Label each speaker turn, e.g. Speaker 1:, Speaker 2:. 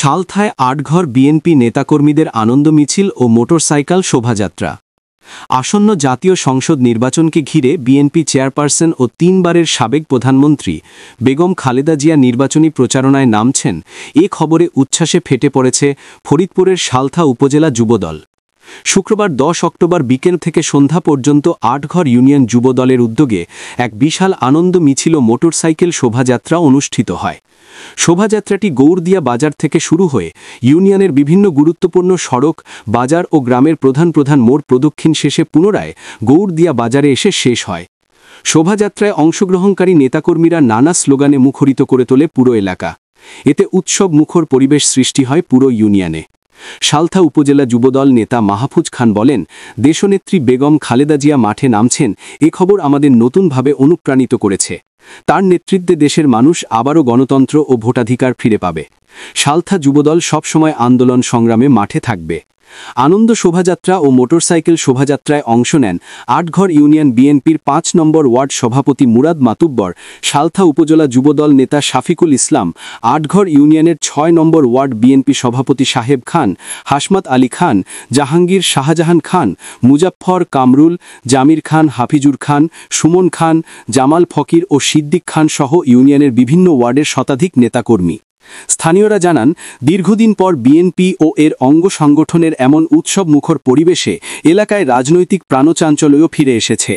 Speaker 1: সালথায় Atghar BNP নেতাকর্মীদের আনন্দ মিছিল ও motorcycle শোভাযাত্রা। আসন্ন জাতীয় সংসদ নির্বাচনকে ঘিরে বিএনপি চেয়ারপারসন ও 3বারের সাবেক প্রধানমন্ত্রী বেগম খালেদা জিয়া নির্বাচনী প্রচারণায় নামছেন, এ খবরে উচ্ছ্বাসে ফেটে পড়েছে ফরিদপুরের সালথা উপজেলা যুবদল। শুক্রবার 10 অক্টোবর বিকেল থেকে সন্ধ্যা পর্যন্ত আটঘর ইউনিয়ন যুবদলের উদ্যোগে এক বিশাল আনন্দ মিছিল ও মোটরসাইকেল শোভাযাত্রা অনুষ্ঠিত হয়। শোভাযাত্রাটি গৌরদিয়া বাজার থেকে শুরু হয়ে ইউনিয়নের বিভিন্ন গুরুত্বপূর্ণ সড়ক, বাজার ও গ্রামের প্রধান প্রধান মোড় প্রদক্ষিণ শেষে পুনরায় গৌরদিয়া বাজারে এসে শেষ হয়। শোভাযাত্রায় অংশগ্রহণকারী নেতাকর্মীরা নানা স্লোগানে মুখরিত করে তোলে পুরো এলাকা। এতে উৎসব মুখর পরিবেশ সৃষ্টি হয় পুরো ইউনিয়নে। সালথা উপজেলা যুবদল নেতা মাহফুজ খান বলেন, দেশনেত্রী বেগম খালেদা জিয়া মাঠে নামছেন, এ খবর আমাদের নতুনভাবে অনুপ্রাণিত করেছে। তার নেতৃত্বে দেশের মানুষ আবারও গণতন্ত্র ও ভোটাধিকার ফিরে পাবে। সালথা যুবদল সবসময় আন্দোলন সংগ্রামে মাঠে থাকবে। আনন্দ শোভাযাত্রা ও মোটরসাইকেল শোভাযাত্রায় অংশ নেন আটঘর ইউনিয়ন বিএনপির 5 নম্বর ওয়ার্ড সভাপতি মুরাদ মাতুব্বর, সালথা উপজেলা যুবদল নেতা শাফিকুল ইসলাম, আটঘর ইউনিয়নের 6 নম্বর ওয়ার্ড বিএনপি সভাপতি সাহেব খান, হাশমাত আলী খান, জাহাঙ্গীর শাহজাহান খান, মুজাফফর, কামরুল, জামির খান, হাফিজুর খান, সুমন খান, জামাল ফকির ও সিদ্দিক খান সহ ইউনিয়নের বিভিন্ন ওয়ার্ডের শতাধিক নেতাকর্মী। স্থানীয়রা জানান, দীর্ঘদিন পর বিএনপি ও এর অঙ্গ সংগঠনের এমন উৎসব মুখর পরিবেশে এলাকায় রাজনৈতিক প্রাণচাঞ্চল্য ফিরে এসেছে।